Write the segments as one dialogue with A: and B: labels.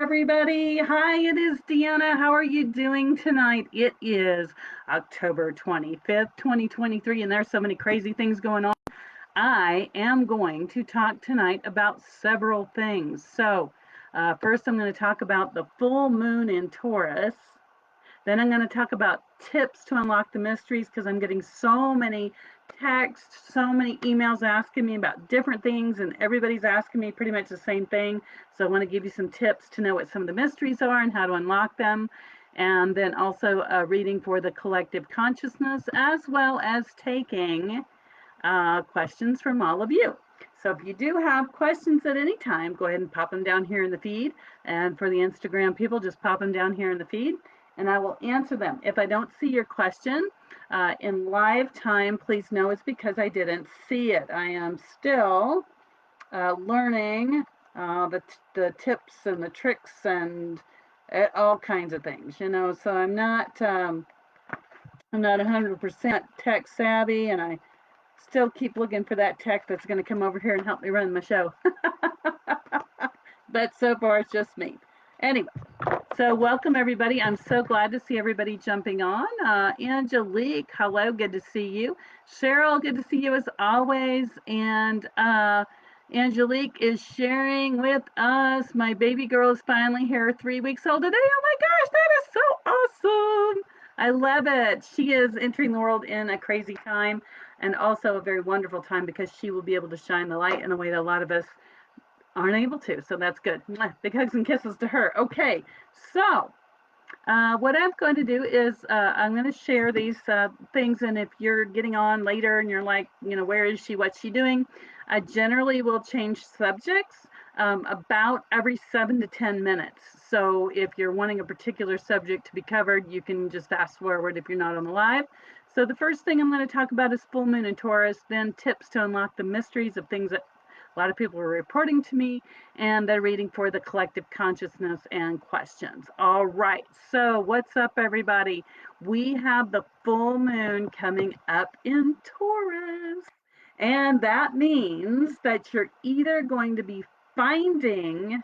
A: Everybody. Hi, it is Deanna. How are you doing tonight? It is October 25th, 2023, and there's so many crazy things going on. I am going to talk tonight about several things. First, I'm going to talk about the full moon in Taurus. Then I'm going to talk about tips to unlock the mysteries because I'm getting so many texts, so many emails asking me about different things, and everybody's asking me pretty much the same thing. So I want to give you some tips to know what some of the mysteries are and how to unlock them. And then also a reading for the collective consciousness, as well as taking questions from all of you. So if you do have questions at any time, go ahead and pop them down here in the feed. And for the Instagram people, just pop them down here in the feed and I will answer them. If I don't see your question in live time, please know it's because I didn't see it. I am still learning the tips and the tricks and all kinds of things, so I'm not 100% tech savvy, and I still keep looking for that tech that's going to come over here and help me run my show. But so far, it's just me. Anyway, so welcome, everybody. I'm so glad to see everybody jumping on. Angelique, hello, good to see you. Cheryl, good to see you as always. And Angelique is sharing with us, my baby girl is finally here, 3 weeks old today. Oh my gosh, that is so awesome. I love it. She is entering the world in a crazy time and also a very wonderful time because she will be able to shine the light in a way that a lot of us aren't able to. So that's good. Big hugs and kisses to her. Okay, so what I'm going to do is I'm going to share these things, and if you're getting on later and you're like, where is she, what's she doing, I generally will change subjects about every 7 to 10 minutes. So if you're wanting a particular subject to be covered, you can just fast forward if you're not on the live. So the first thing I'm going to talk about is full moon in Taurus, then tips to unlock the mysteries of things that a lot of people are reporting to me, and they're reading for the collective consciousness and questions. All right, so what's up, everybody? We have the full moon coming up in Taurus, and that means that you're either going to be finding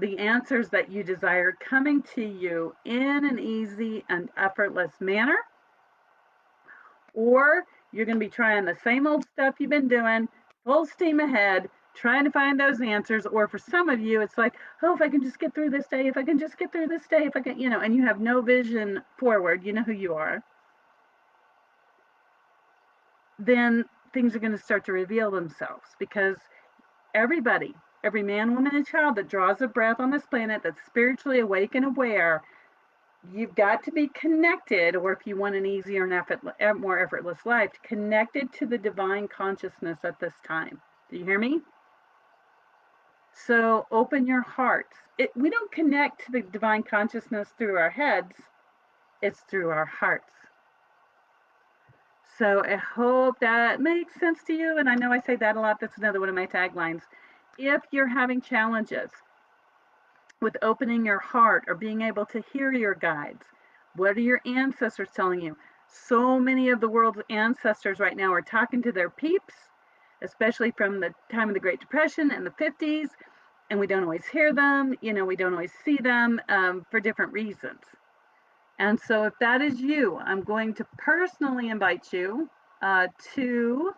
A: the answers that you desire coming to you in an easy and effortless manner, or you're going to be trying the same old stuff you've been doing, full steam ahead, trying to find those answers. Or for some of you, it's like, oh, if I can just get through this day, if I can just get through this day, if I can, and you have no vision forward, you know who you are, then things are going to start to reveal themselves, because everybody, every man, woman, and child that draws a breath on this planet, that's spiritually awake and aware, you've got to be connected, or if you want an easier and more effortless life, connected to the divine consciousness at this time. Do you hear me? So open your hearts. We don't connect to the divine consciousness through our heads, it's through our hearts. So I hope that makes sense to you. And I know I say that a lot. That's another one of my taglines. If you're having challenges with opening your heart or being able to hear your guides, what are your ancestors telling you? So many of the world's ancestors right now are talking to their peeps, especially from the time of the Great Depression and the 50s, and we don't always hear them, we don't always see them for different reasons. And so if that is you, I'm going to personally invite you to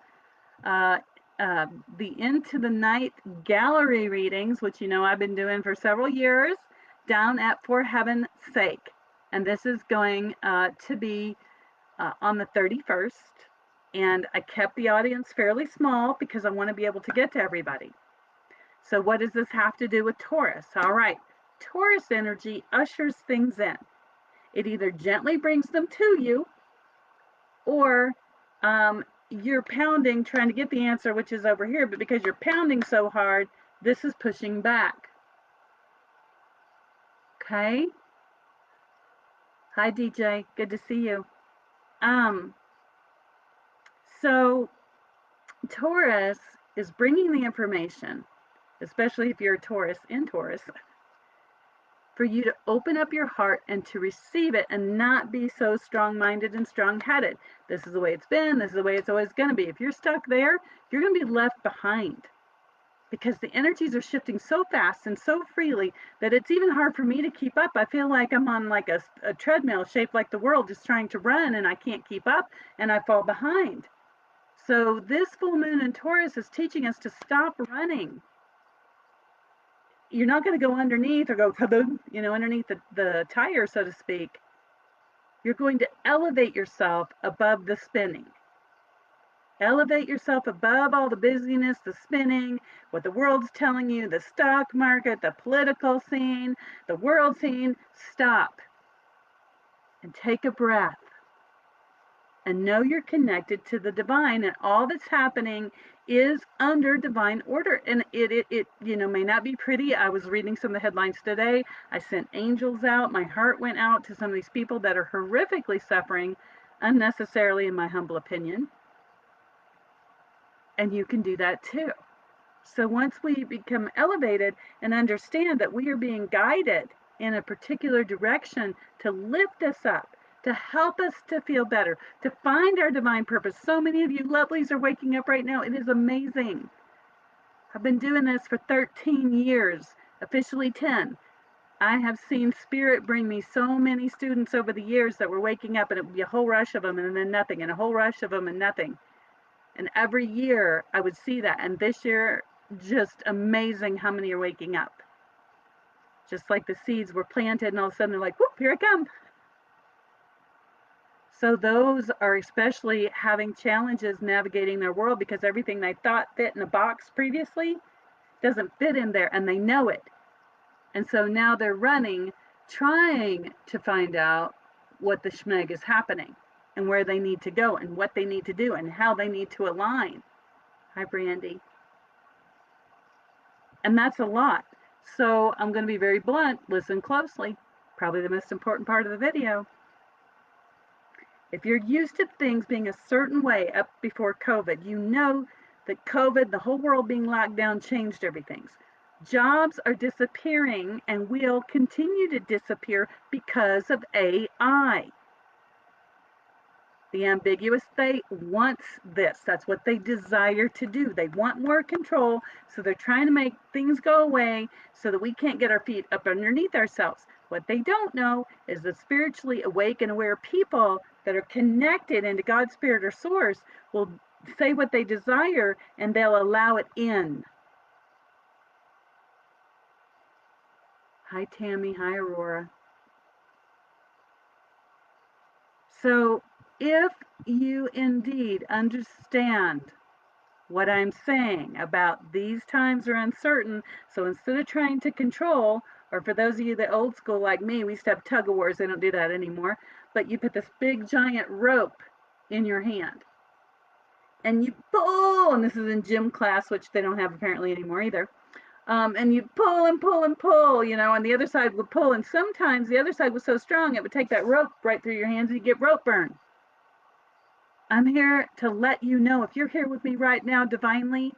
A: the Into the Night gallery readings, which I've been doing for several years, down at For Heaven's Sake. And this is going to be on the 31st. And I kept the audience fairly small because I want to be able to get to everybody. So what does this have to do with Taurus? All right, Taurus energy ushers things in. It either gently brings them to you, or you're pounding, trying to get the answer, which is over here, but because you're pounding so hard, this is pushing back. Okay? Hi, DJ. Good to see you. So Taurus is bringing the information, especially if you're a Taurus in Taurus, for you to open up your heart and to receive it and not be so strong-minded and strong-headed. This is the way it's been. This is the way it's always going to be. If you're stuck there, you're going to be left behind. because the energies are shifting so fast and so freely that it's even hard for me to keep up. I feel like I'm on like a treadmill shaped like the world, just trying to run, and I can't keep up and I fall behind. So this full moon in Taurus is teaching us to stop running. You're not going to go underneath or go kaboom, underneath the tire, so to speak. You're going to elevate yourself above the spinning. Elevate yourself above all the busyness, the spinning, what the world's telling you, the stock market, the political scene, the world scene. Stop and take a breath and know you're connected to the divine, and all that's happening is under divine order. And it may not be pretty. I was reading some of the headlines today. I sent angels out. My heart went out to some of these people that are horrifically suffering unnecessarily, in my humble opinion. And you can do that too. So once we become elevated and understand that we are being guided in a particular direction to lift us up, to help us to feel better, to find our divine purpose. So many of you lovelies are waking up right now. It is amazing. I've been doing this for 13 years, officially 10. I have seen Spirit bring me so many students over the years that were waking up, and it would be a whole rush of them and then nothing, and a whole rush of them and nothing. And every year I would see that. And this year, just amazing how many are waking up. Just like the seeds were planted and all of a sudden they're like, whoop, here I come. So those are especially having challenges navigating their world because everything they thought fit in a box previously doesn't fit in there, and they know it. And so now they're running, trying to find out what the schmeg is happening and where they need to go and what they need to do and how they need to align. Hi, Brandy. And that's a lot. So I'm going to be very blunt. Listen closely. Probably the most important part of the video. If you're used to things being a certain way up before COVID, you know that COVID, the whole world being locked down, changed everything. Jobs are disappearing and will continue to disappear because of AI. The ambiguous state wants this. That's what they desire to do. They want more control, so they're trying to make things go away so that we can't get our feet up underneath ourselves. What they don't know is that spiritually awake and aware people that are connected into God's spirit or source will say what they desire and they'll allow it in. Hi, Tammy. Hi, Aurora. So if you indeed understand what I'm saying about these times are uncertain, so instead of trying to control, or for those of you that old school like me, we used to have tug of wars, they don't do that anymore, but you put this big giant rope in your hand and you pull, and this is in gym class, which they don't have apparently anymore either, and you pull and pull and pull, and the other side would pull, and sometimes the other side was so strong it would take that rope right through your hands and you get rope burn. I'm here to let you know, if you're here with me right now divinely,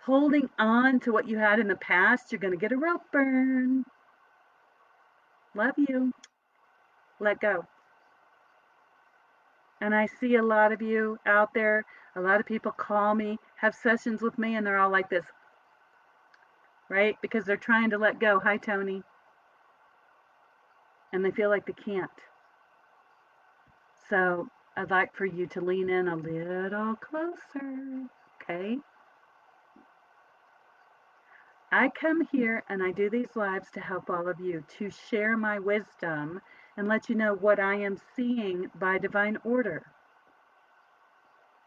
A: holding on to what you had in the past, you're going to get a rope burn. Love you. Let go. And I see a lot of you out there, a lot of people call me, have sessions with me, and they're all like this, right? Because they're trying to let go. Hi, Tony. And they feel like they can't. So I'd like for you to lean in a little closer, okay? I come here and I do these lives to help all of you, to share my wisdom and let you know what I am seeing by divine order.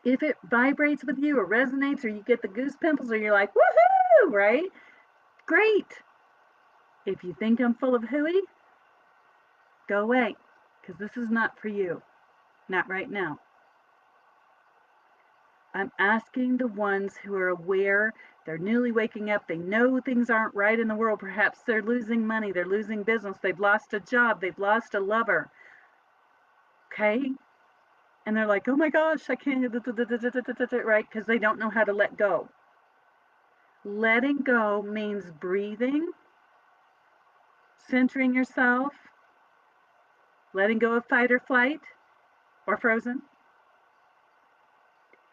A: If it vibrates with you or resonates or you get the goose pimples or you're like, woohoo, right? Great. If you think I'm full of hooey, go away, because this is not for you. Not right now. I'm asking the ones who are aware, they're newly waking up, they know things aren't right in the world, perhaps they're losing money, they're losing business, they've lost a job, they've lost a lover, okay? And they're like, oh my gosh, I can't, right? Because they don't know how to let go. Letting go means breathing, centering yourself, letting go of fight or flight or frozen,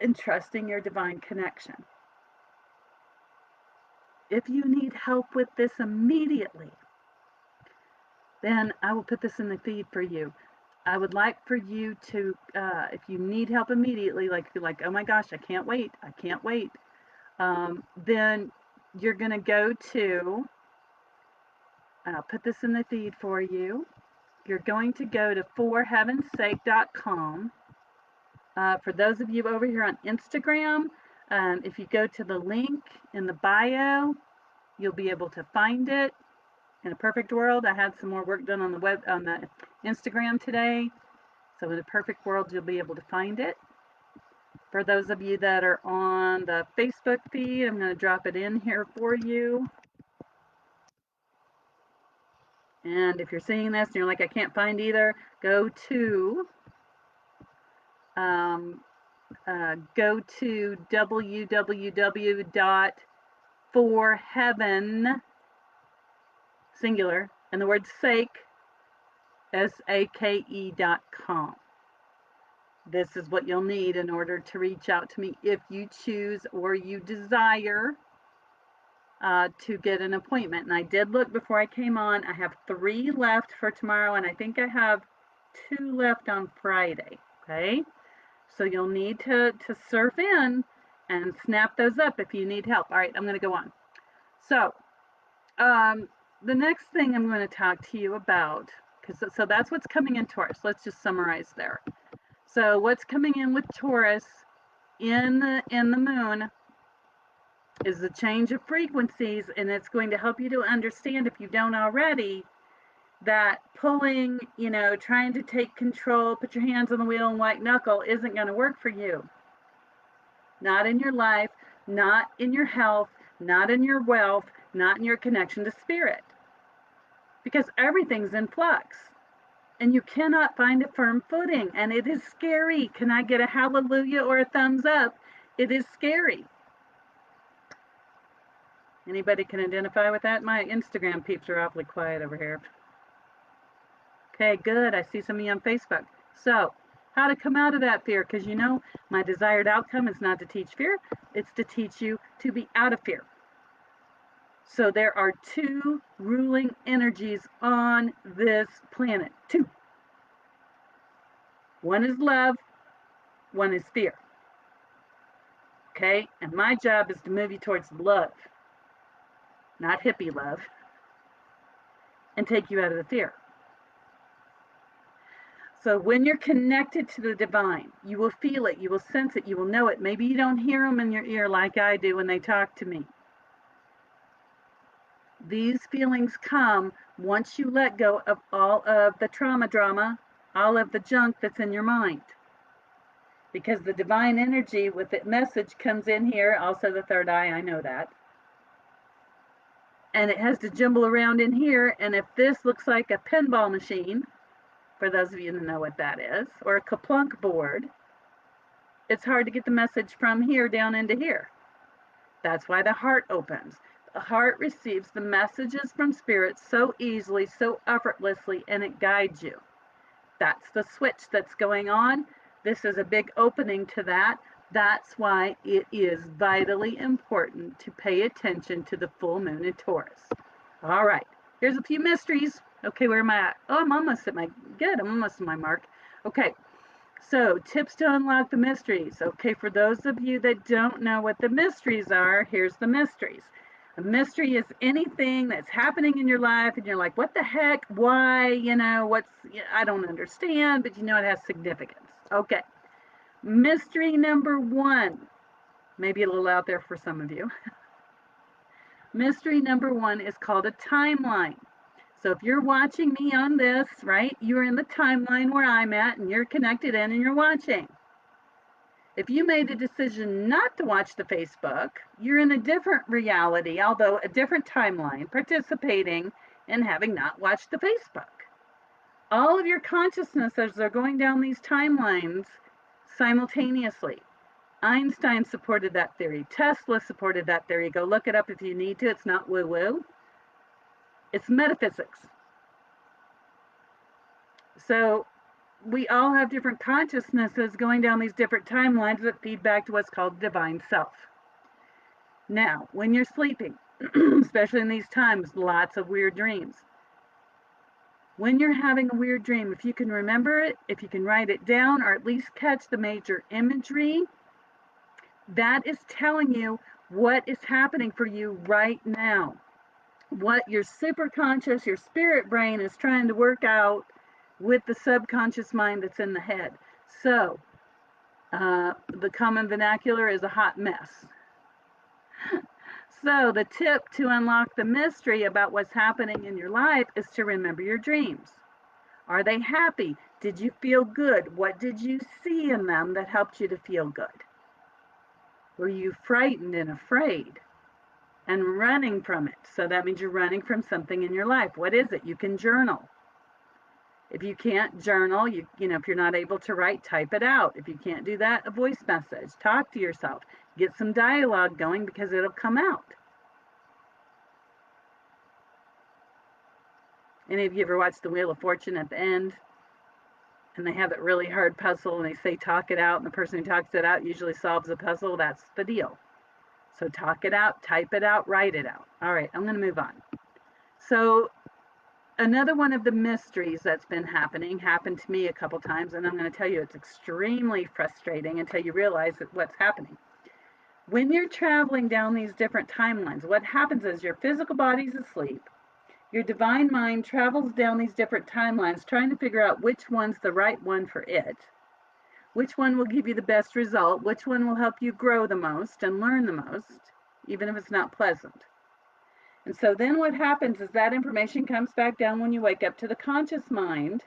A: and trusting your divine connection. If you need help with this immediately, then I will put this in the feed for you. I would like for you to, if you need help immediately, like you're like, oh my gosh, I can't wait, then you're going to go to, I'll put this in the feed for you. You're going to go to forheavensake.com. For those of you over here on Instagram, if you go to the link in the bio, you'll be able to find it. In a perfect world, I had some more work done on the Instagram today. So in a perfect world, you'll be able to find it. For those of you that are on the Facebook feed, I'm going to drop it in here for you. And if you're seeing this and you're like, I can't find either, go to www.forheaven, singular, and the word sake, SAKE.com. This is what you'll need in order to reach out to me if you choose or you desire to get an appointment. And I did look before I came on. I have 3 left for tomorrow, and I think I have 2 left on Friday. Okay, so you'll need to surf in and snap those up if you need help. All right, I'm going to go on. So the next thing I'm going to talk to you about, so that's what's coming in Taurus. Let's just summarize there. So what's coming in with Taurus in the moon is the change of frequencies, and it's going to help you to understand, if you don't already, that pulling, trying to take control, put your hands on the wheel and white knuckle isn't going to work for you. Not in your life, not in your health, not in your wealth, not in your connection to spirit. Because everything's in flux. And you cannot find a firm footing. And it is scary. Can I get a hallelujah or a thumbs up? It is scary. Anybody can identify with that? My Instagram peeps are awfully quiet over here. Okay, good. I see some of you on Facebook. So, how to come out of that fear? Because my desired outcome is not to teach fear. It's to teach you to be out of fear. So there are 2 ruling energies on this planet. 2. One is love, one is fear. Okay? And my job is to move you towards love, not hippie love, and take you out of the fear. So when you're connected to the divine, you will feel it, you will sense it, you will know it. Maybe you don't hear them in your ear like I do when they talk to me. These feelings come once you let go of all of the drama, all of the junk that's in your mind. Because the divine energy with the message comes in here, also the third eye, I know that. And it has to jumble around in here, and if this looks like a pinball machine, for those of you that know what that is, or a kaplunk board, it's hard to get the message from here down into here. That's why the heart opens. The heart receives the messages from spirit so easily, so effortlessly, and it guides you. That's the switch that's going on. This is a big opening to that. That's why it is vitally important to pay attention to the full moon in Taurus. All right, here's a few mysteries. Okay, where am I at? Oh, I'm almost at I'm almost at my mark. Okay, so tips to unlock the mysteries. Okay, for those of you that don't know what the mysteries are, here's the mysteries. A mystery is anything that's happening in your life and you're like, what the heck? Why? I don't understand, but it has significance. Okay. Mystery number 1. Maybe a little out there for some of you. Mystery number 1 is called a timeline. So if you're watching me on this, right, you're in the timeline where I'm at and you're connected in and you're watching. If you made a decision not to watch the Facebook, you're in a different reality, although a different timeline, participating in having not watched the Facebook. All of your consciousnesses are going down these timelines simultaneously. Einstein supported that theory. Tesla supported that theory. Go look it up if you need to. It's not woo-woo. It's metaphysics. So we all have different consciousnesses going down these different timelines that feed back to what's called divine self. Now, when you're sleeping, especially in these times, lots of weird dreams. When you're having a weird dream, if you can remember it, if you can write it down, or at least catch the major imagery, that is telling you what is happening for you right now. What your superconscious, your spirit brain is trying to work out with the subconscious mind that's in the head. So, the common vernacular is a hot mess. So, the tip to unlock the mystery about what's happening in your life is to remember your dreams. Are they happy? Did you feel good? What did you see in them that helped you to feel good? Were you frightened and afraid and running from it? So that means you're running from something in your life. What is it? You can journal. If you can't journal, if you're not able to write, type it out. If you can't do that, a voice message. Talk to yourself. Get some dialogue going because it'll come out. Any of you ever watched the Wheel of Fortune at the end? And they have that really hard puzzle and they say talk it out, and the person who talks it out usually solves the puzzle. That's the deal. So talk it out, type it out, write it out. All right, I'm going to move on. So another one of the mysteries that's been happened to me a couple times, and I'm going to tell you it's extremely frustrating until you realize what's happening. When you're traveling down these different timelines, what happens is your physical body's asleep. Your divine mind travels down these different timelines trying to figure out which one's the right one for it, which one will give you the best result, which one will help you grow the most and learn the most, even if it's not pleasant. And so then what happens is that information comes back down when you wake up to the conscious mind,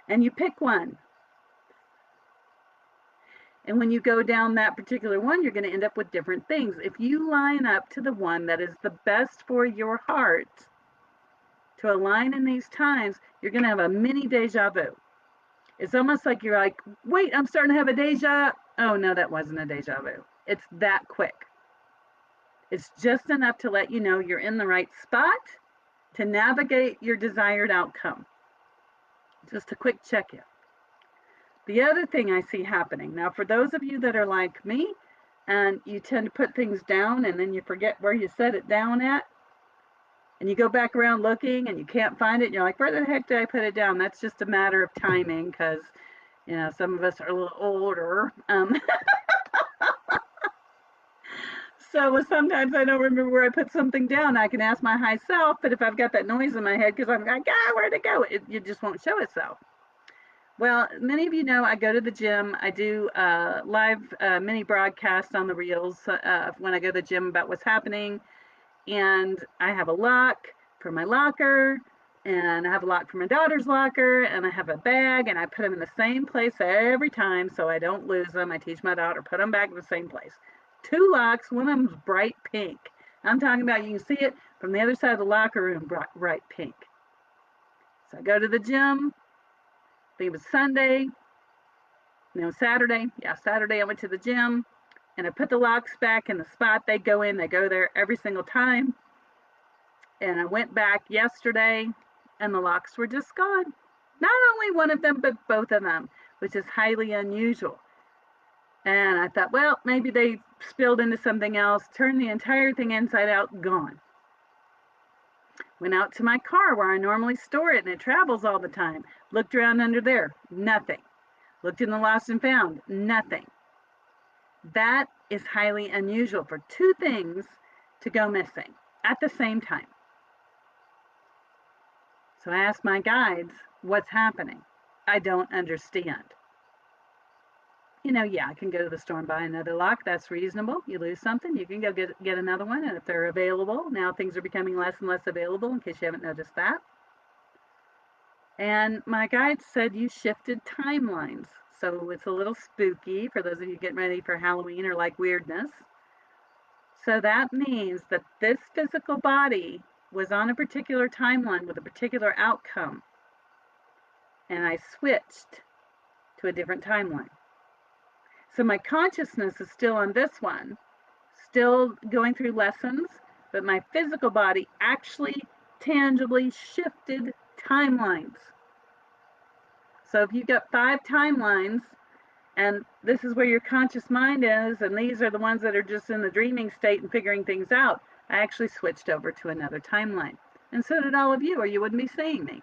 A: and you pick one. And when you go down that particular one, you're going to end up with different things. If you line up to the one that is the best for your heart, to align in these times, you're going to have a mini deja vu. It's almost like you're like, wait, I'm starting to have a deja. Oh, no, that wasn't a deja vu. It's that quick. It's just enough to let you know you're in the right spot to navigate your desired outcome. Just a quick check-in. The other thing I see happening, now for those of you that are like me, and you tend to put things down and then you forget where you set it down at, and you go back around looking and you can't find it, and you're like, where the heck did I put it down? That's just a matter of timing because, some of us are a little older. So sometimes I don't remember where I put something down. I can ask my high self, but if I've got that noise in my head because I'm like, where'd it go? It just won't show itself. Well, many of you know I go to the gym. I do live mini broadcasts on the reels when I go to the gym about what's happening. And I have a lock for my locker, and I have a lock for my daughter's locker, and I have a bag, and I put them in the same place every time so I don't lose them. I teach my daughter, put them back in the same place. 2 locks, one of them's bright pink. I'm talking about you can see it from the other side of the locker room, bright pink. So I go to the gym. I think it was Sunday. No, Saturday. Yeah, Saturday I went to the gym, and I put the locks back in the spot they go in. They go there every single time. And I went back yesterday, and the locks were just gone. Not only one of them, but both of them, which is highly unusual. And I thought, well, maybe they spilled into something else, turned the entire thing inside out, gone. Went out to my car where I normally store it, and it travels all the time. Looked around under there, nothing. Looked in the lost and found, nothing. That is highly unusual for 2 things to go missing at the same time. So I asked my guides, what's happening? I don't understand. I can go to the store and buy another lock. That's reasonable. You lose something, you can go get another one. And if they're available, now things are becoming less and less available, in case you haven't noticed that. And my guide said you shifted timelines. So it's a little spooky for those of you getting ready for Halloween or like weirdness. So that means that this physical body was on a particular timeline with a particular outcome. And I switched to a different timeline. So my consciousness is still on this one, still going through lessons, but my physical body actually tangibly shifted timelines. So if you've got 5 timelines, and this is where your conscious mind is, and these are the ones that are just in the dreaming state and figuring things out, I actually switched over to another timeline. And so did all of you, or you wouldn't be seeing me.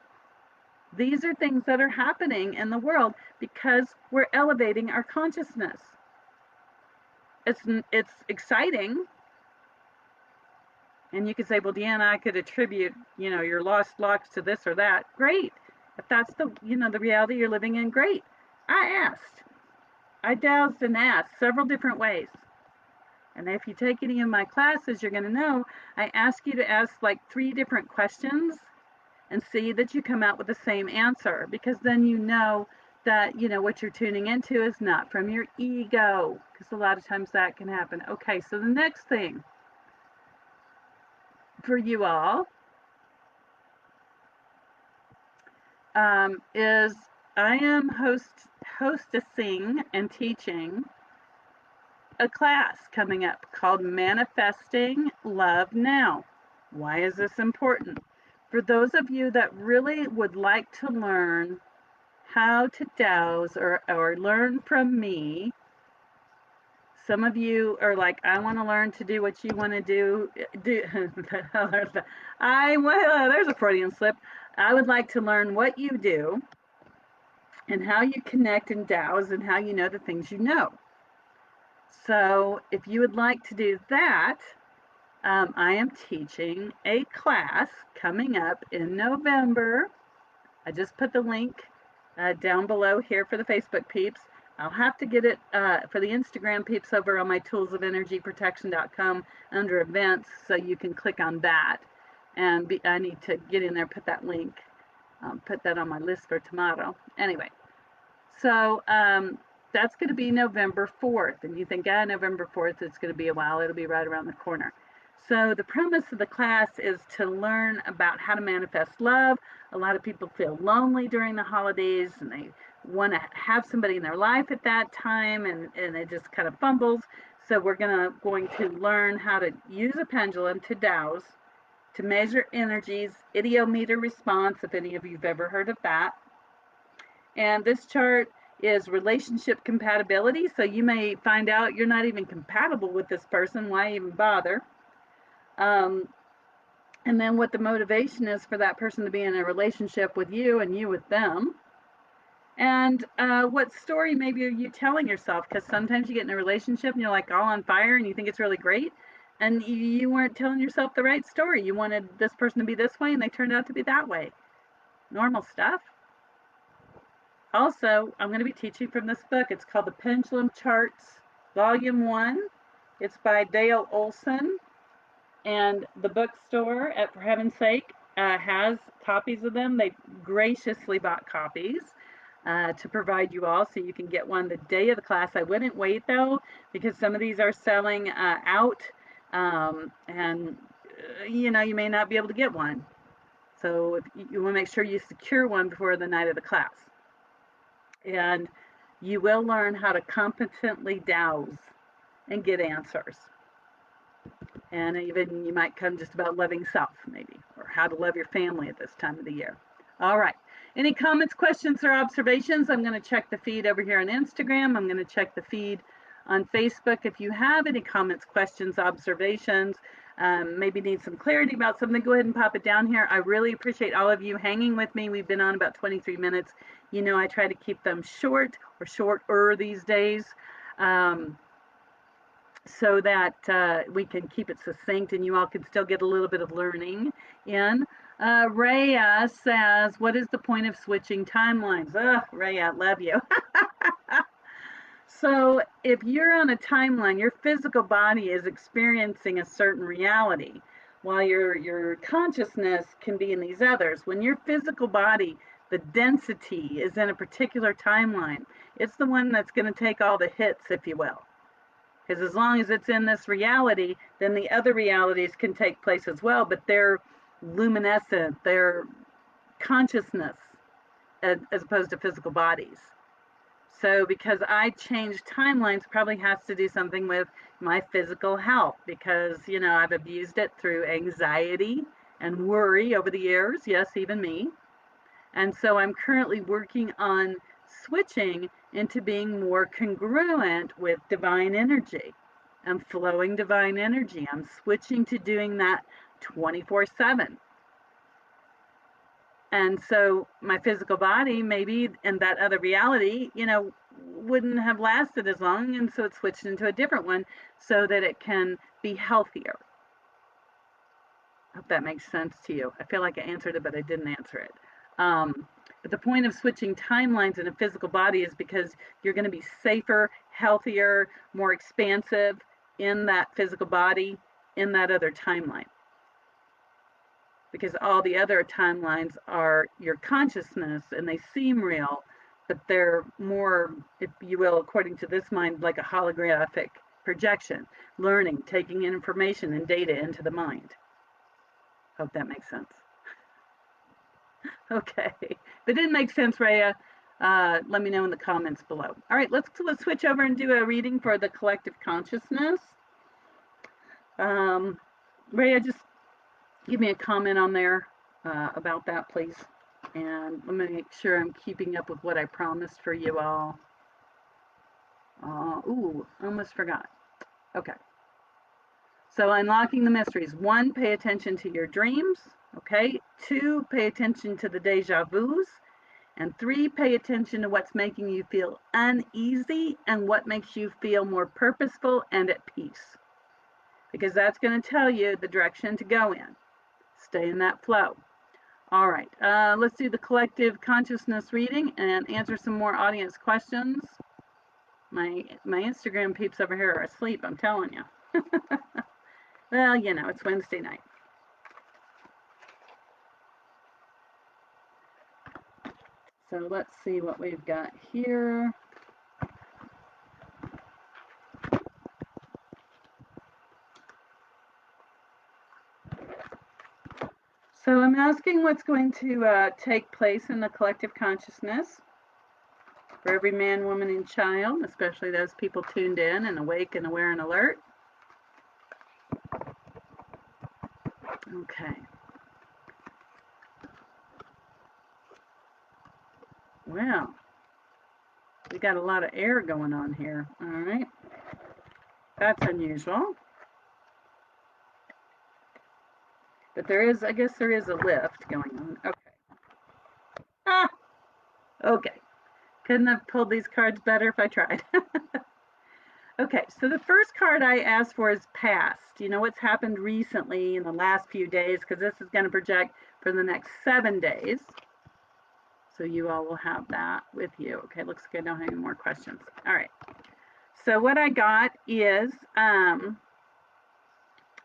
A: These are things that are happening in the world because we're elevating our consciousness. It's exciting. And you could say, well, Deanna, I could attribute, your lost locks to this or that. Great. If that's the reality you're living in, great. I dowsed and asked several different ways. And if you take any of my classes, you're going to know I ask you to ask like 3 different questions and see that you come out with the same answer, because then you know that what you're tuning into is not from your ego, because a lot of times that can happen. Okay, so the next thing for you all is I am hostessing and teaching a class coming up called Manifesting Love Now. Why is this important? For those of you that really would like to learn how to dowse or learn from me, some of you are like, I want to learn to do what you want to do. There's a Freudian slip. I would like to learn what you do and how you connect and dowse and how you know the things you know. So if you would like to do that, I am teaching a class coming up in November. I just put the link down below here for the Facebook peeps. I'll have to get it for the Instagram peeps over on my toolsofenergyprotection.com under events, so you can click on that. And I need to get in there, put that link, put that on my list for tomorrow. Anyway, so that's going to be November 4th. And you think, November 4th, it's going to be a while. It'll be right around the corner. So the premise of the class is to learn about how to manifest love. A lot of people feel lonely during the holidays, and they want to have somebody in their life at that time, and it just kind of fumbles. So we're going to learn how to use a pendulum to dowse, to measure energies, idiometer response, if any of you have ever heard of that. And this chart is relationship compatibility. So you may find out you're not even compatible with this person. Why even bother? And then what the motivation is for that person to be in a relationship with you and you with them. And what story maybe are you telling yourself? Because sometimes you get in a relationship and you're like all on fire and you think it's really great, and you weren't telling yourself the right story. You wanted this person to be this way and they turned out to be that way. Normal stuff. Also, I'm going to be teaching from this book. It's called The Pendulum Charts, Volume 1. It's by Dale Olson. And the bookstore, For heaven's sake, has copies of them. They graciously bought copies to provide you all, so you can get one the day of the class. I wouldn't wait, though, because some of these are selling out, and you may not be able to get one. So you want to make sure you secure one before the night of the class. And you will learn how to competently dowse and get answers. And even you might come just about loving self, maybe, or how to love your family at this time of the year. All right. Any comments, questions, or observations? I'm going to check the feed over here on Instagram. I'm going to check the feed on Facebook. If you have any comments, questions, observations, maybe need some clarity about something, go ahead and pop it down here. I really appreciate all of you hanging with me. We've been on about 23 minutes. I try to keep them short or shorter these days. So that we can keep it succinct and you all can still get a little bit of learning in. Rhea says, what is the point of switching timelines? Rhea, love you. So if you're on a timeline, your physical body is experiencing a certain reality, while your consciousness can be in these others. When your physical body, the density is in a particular timeline, it's the one that's going to take all the hits, if you will. Because as long as it's in this reality, then the other realities can take place as well, but they're luminescent, they're consciousness as opposed to physical bodies. So because I changed timelines probably has to do something with my physical health, because, I've abused it through anxiety and worry over the years. Yes, even me. And so I'm currently working on switching into being more congruent with divine energy. I'm flowing divine energy. I'm switching to doing that 24/7. And so my physical body, maybe in that other reality, wouldn't have lasted as long. And so it switched into a different one so that it can be healthier. I hope that makes sense to you. I feel like I answered it, but I didn't answer it. But the point of switching timelines in a physical body is because you're going to be safer, healthier, more expansive in that physical body in that other timeline. Because all the other timelines are your consciousness and they seem real, but they're more, if you will, according to this mind, like a holographic projection, learning, taking information and data into the mind. Hope that makes sense. Okay. If it didn't make sense, Rhea, let me know in the comments below. All right, let's switch over and do a reading for the collective consciousness. Rhea, just give me a comment on there about that, please. And let me make sure I'm keeping up with what I promised for you all. Ooh, almost forgot. Okay. So unlocking the mysteries. 1, pay attention to your dreams. Okay. 2, pay attention to the deja vus. And 3, pay attention to what's making you feel uneasy and what makes you feel more purposeful and at peace. Because that's going to tell you the direction to go in. Stay in that flow. All right, let's do the collective consciousness reading and answer some more audience questions. My Instagram peeps over here are asleep, I'm telling you. Well, it's Wednesday night. So let's see what we've got here. So I'm asking what's going to take place in the collective consciousness for every man, woman, and child, especially those people tuned in and awake and aware and alert. Okay. Well, we got a lot of air going on here. All right. That's unusual. But I guess there is a lift going on. Okay. Ah, okay. Couldn't have pulled these cards better if I tried. Okay, so the first card I asked for is past. What's happened recently in the last few days, because this is going to project for the next 7 days. So you all will have that with you. Okay, looks like I don't have any more questions. All right. So what I got is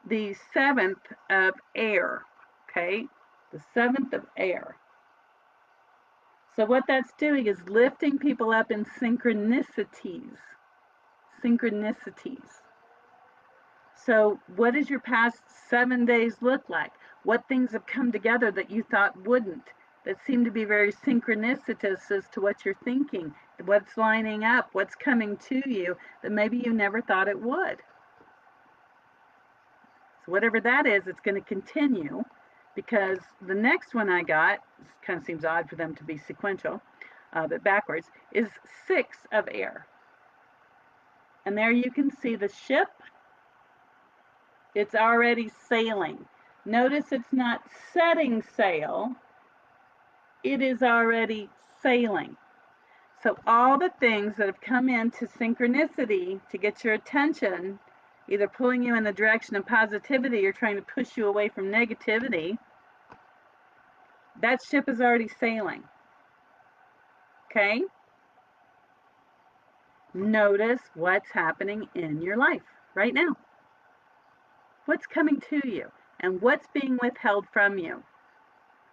A: the 7th of air. Okay, the 7th of air. So what that's doing is lifting people up in synchronicities. Synchronicities. So what does your past 7 days look like? What things have come together that you thought wouldn't, that seem to be very synchronicitous as to what you're thinking, what's lining up, what's coming to you that maybe you never thought it would. So whatever that is, it's going to continue, because the next one I got, kind of seems odd for them to be sequential, but backwards, is 6 of air. And there you can see the ship. It's already sailing. Notice it's not setting sail. It is already sailing. So all the things that have come into synchronicity to get your attention, either pulling you in the direction of positivity or trying to push you away from negativity, that ship is already sailing. Okay? Notice what's happening in your life right now. What's coming to you and what's being withheld from you.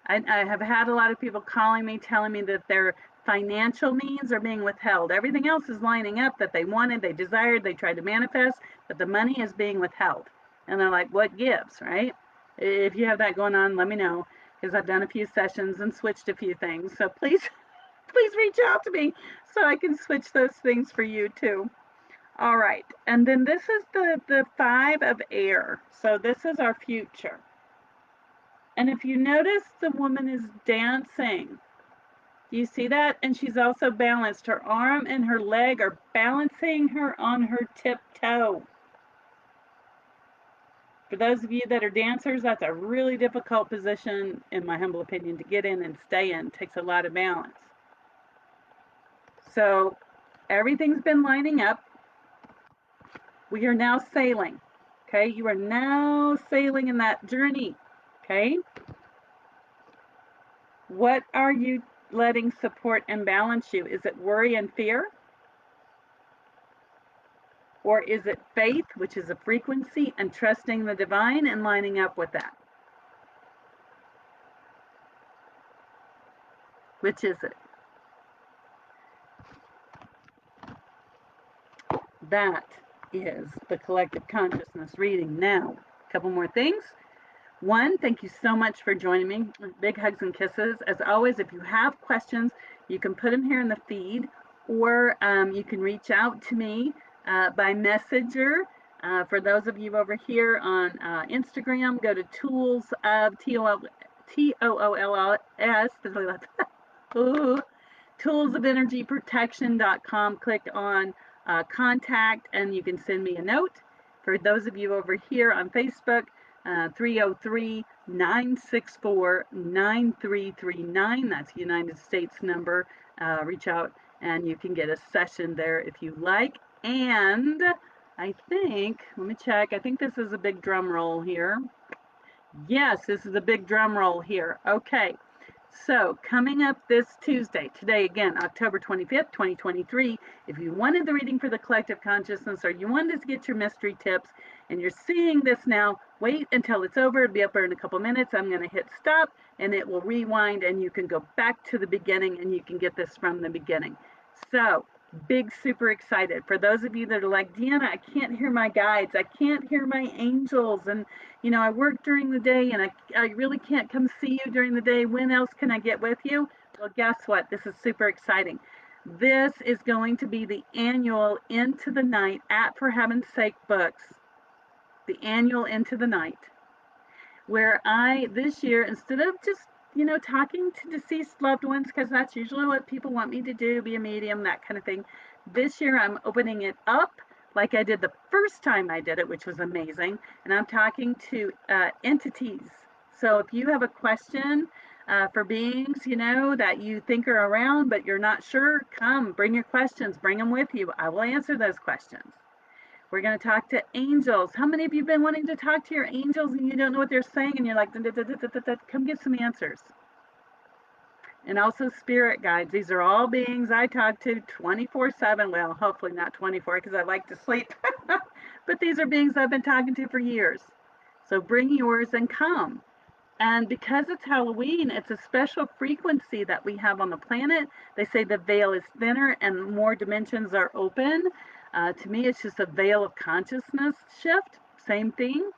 A: I have had a lot of people calling me, telling me that their financial needs are being withheld. Everything else is lining up that they wanted, they desired, they tried to manifest, but the money is being withheld. And they're like, what gives, right? If you have that going on, let me know, because I've done a few sessions and switched a few things. So please, please reach out to me so I can switch those things for you too. All right, and then this is the 5 of air. So this is our future. And if you notice, the woman is dancing. Do you see that? And she's also balanced. Her arm and her leg are balancing her on her tiptoe. For those of you that are dancers, that's a really difficult position, in my humble opinion, to get in and stay in. It takes a lot of balance. So everything's been lining up. We are now sailing. Okay, you are now sailing in that journey. Okay, what are you letting support and balance you? Is it worry and fear? Or is it faith, which is a frequency, and trusting the divine and lining up with that? Which is it? That is the collective consciousness reading. Now, a couple more things. One, thank you so much for joining me. Big hugs and kisses. As always, if you have questions, you can put them here in the feed, or you can reach out to me by messenger. For those of you over here on Instagram, go to tools of TOOLS, toolsofenergyprotection.com. Click on contact, and you can send me a note. For those of you over here on Facebook, 303-964-9339. That's the United States number. Reach out and you can get a session there if you like. And I think, let me check, I think this is a big drum roll here. Yes, this is a big drum roll here. Okay. So, coming up this Tuesday, today again, October 25th, 2023, if you wanted the reading for the collective consciousness or you wanted to get your mystery tips and you're seeing this now, wait until it's over. It'll be up there in a couple minutes. I'm going to hit stop and it will rewind and you can go back to the beginning and you can get this from the beginning. So, big, super excited. For those of you that are like, Deanna, I can't hear my guides. I can't hear my angels. And, you know, I work during the day and I really can't come see you during the day. When else can I get with you? Well, guess what? This is super exciting. This is going to be the annual Into the Night at For Heaven's Sake Books. The annual Into the Night. Where I, this year, instead of just talking to deceased loved ones, because that's usually what people want me to do, be a medium, that kind of thing. This year I'm opening it up like I did the first time I did it, which was amazing, and I'm talking to entities. So if you have a question for beings, that you think are around, but you're not sure, come, bring your questions, bring them with you. I will answer those questions. We're going to talk to angels. How many of you have been wanting to talk to your angels and you don't know what they're saying and you're like, come get some answers? And also spirit guides. These are all beings I talk to 24/7. Well, hopefully not 24 because I like to sleep. But these are beings I've been talking to for years. So bring yours and come. And because it's Halloween, it's a special frequency that we have on the planet. They say the veil is thinner and more dimensions are open. To me, it's just a veil of consciousness shift. Same thing.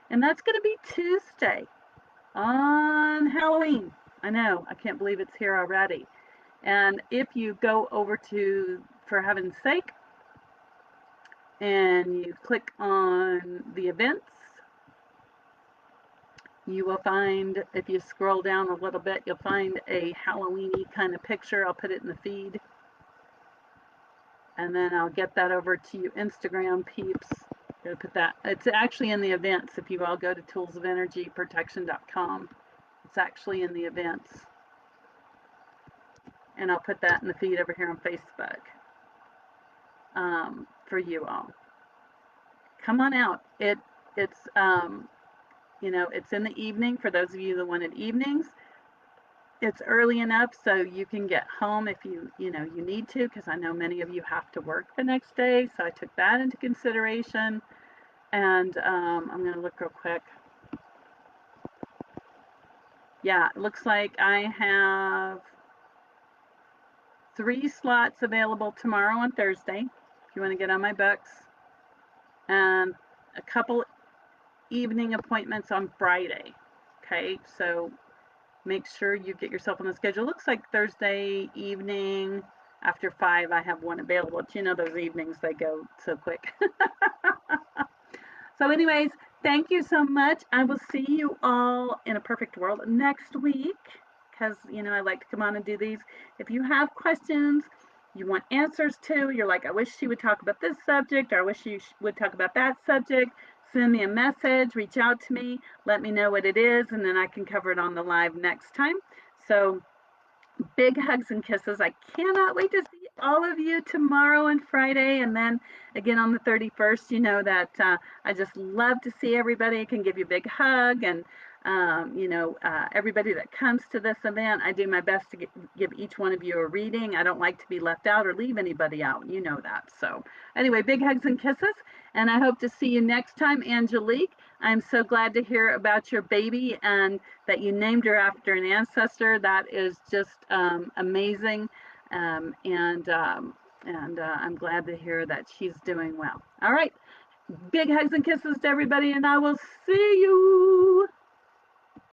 A: And that's going to be Tuesday on Halloween. I know, I can't believe it's here already. And if you go over to For Heaven's Sake and you click on the events, you will find, if you scroll down a little bit, you'll find a Halloween-y kind of picture. I'll put it in the feed. And then I'll get that over to you Instagram peeps. Gotta put that. It's actually in the events. If you all go to toolsofenergyprotection.com, it's actually in the events. And I'll put that in the feed over here on Facebook for you all. Come on out. It's it's in the evening for those of you that wanted evenings. It's early enough so you can get home if you need to, because I know many of you have to work the next day, so I took that into consideration. And I'm going to look real quick. Yeah, it looks like I have 3 slots available tomorrow on Thursday, if you want to get on my books, and a couple evening appointments on Friday. Okay, so make sure you get yourself on the schedule. Looks like Thursday evening after 5 I have one available. But those evenings, they go so quick. So anyways, thank you so much. I will see you all in a perfect world next week, because I like to come on and do these. If you have questions you want answers to, you're like, I wish she would talk about this subject, or I wish she would talk about that subject, send me a message, reach out to me, let me know what it is, and then I can cover it on the live next time. So big hugs and kisses. I cannot wait to see all of you tomorrow and Friday, and then again on the 31st. You know that I just love to see everybody. I can give you a big hug, and everybody that comes to this event, I do my best to give each one of you a reading. I don't like to be left out or leave anybody out. You know that. So anyway, big hugs and kisses, and I hope to see you next time. Angelique, I'm so glad to hear about your baby and that you named her after an ancestor. That is just amazing, and I'm glad to hear that she's doing well. All right, big hugs and kisses to everybody, and I will see you.